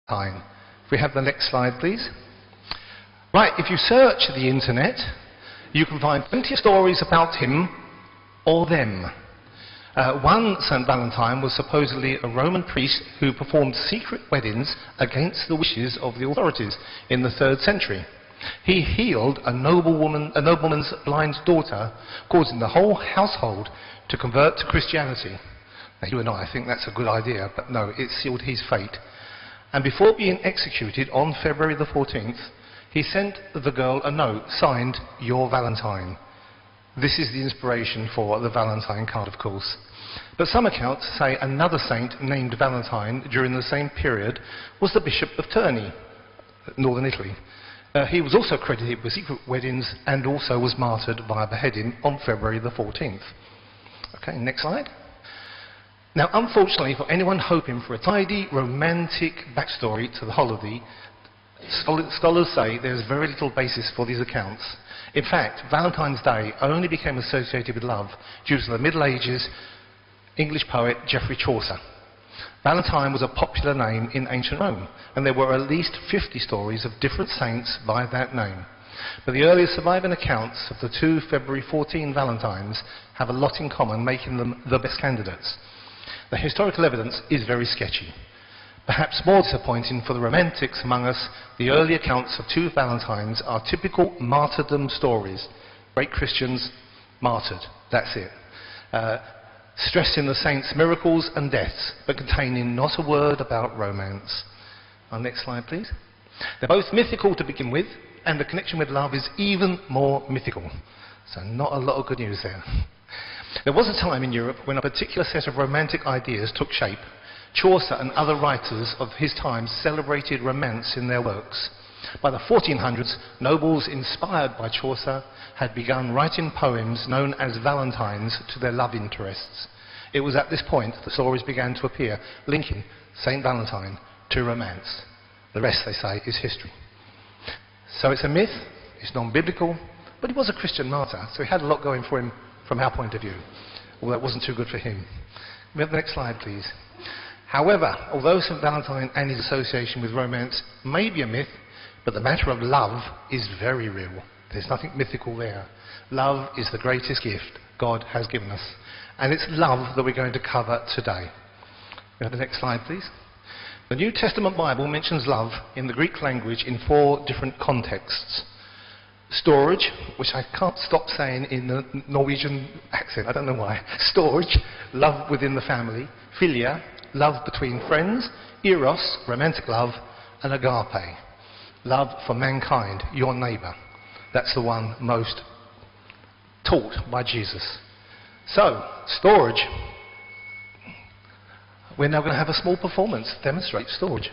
Valentine. If we have the next slide, please. Right, if you search the internet, you can find plenty of stories about him or them. One St. Valentine was supposedly a Roman priest who performed secret weddings against the wishes of the authorities in the 3rd century. He healed a nobleman's blind daughter, causing the whole household to convert to Christianity. Now, you and I think that's a good idea, but no, it sealed his fate. And before being executed on February the 14th, he sent the girl a note signed, "Your Valentine." This is the inspiration for the Valentine card, of course. But some accounts say another saint named Valentine during the same period was the Bishop of Terni, northern Italy. He was also credited with secret weddings and also was martyred via beheading on February the 14th. Okay, next slide. Now, unfortunately, for anyone hoping for a tidy, romantic backstory to the holiday, scholars say there's very little basis for these accounts. In fact, Valentine's Day only became associated with love due to the Middle Ages English poet Geoffrey Chaucer. Valentine was a popular name in ancient Rome, and there were at least 50 stories of different saints by that name. But the earliest surviving accounts of the 2 February 14 Valentines have a lot in common, making them the best candidates. The historical evidence is very sketchy. Perhaps more disappointing for the romantics among us, the early accounts of 2 Valentines are typical martyrdom stories. Great Christians martyred, that's it. Stressing the saints' miracles and deaths, but containing not a word about romance. Our next slide, please. They're both mythical to begin with, and the connection with love is even more mythical. So not a lot of good news there. There was a time in Europe when a particular set of romantic ideas took shape. Chaucer and other writers of his time celebrated romance in their works. By the 1400s, nobles inspired by Chaucer had begun writing poems known as Valentines to their love interests. It was at this point that stories began to appear, linking St. Valentine to romance. The rest, they say, is history. So it's a myth, it's non-biblical, but he was a Christian martyr, so he had a lot going for him from our point of view. Well, that wasn't too good for him. We have the next slide, please. However, although St. Valentine and his association with romance may be a myth, but the matter of love is very real. There's nothing mythical there. Love is the greatest gift God has given us. And it's love that we're going to cover today. We have the next slide, please. The New Testament Bible mentions love in the Greek language in 4 different contexts. Storge, which I can't stop saying in the Norwegian accent, I don't know why. Storge, love within the family. Philia, love between friends. Eros, romantic love. And agape, love for mankind, your neighbour. That's the one most taught by Jesus. So, storge. We're now going to have a small performance to demonstrate storge.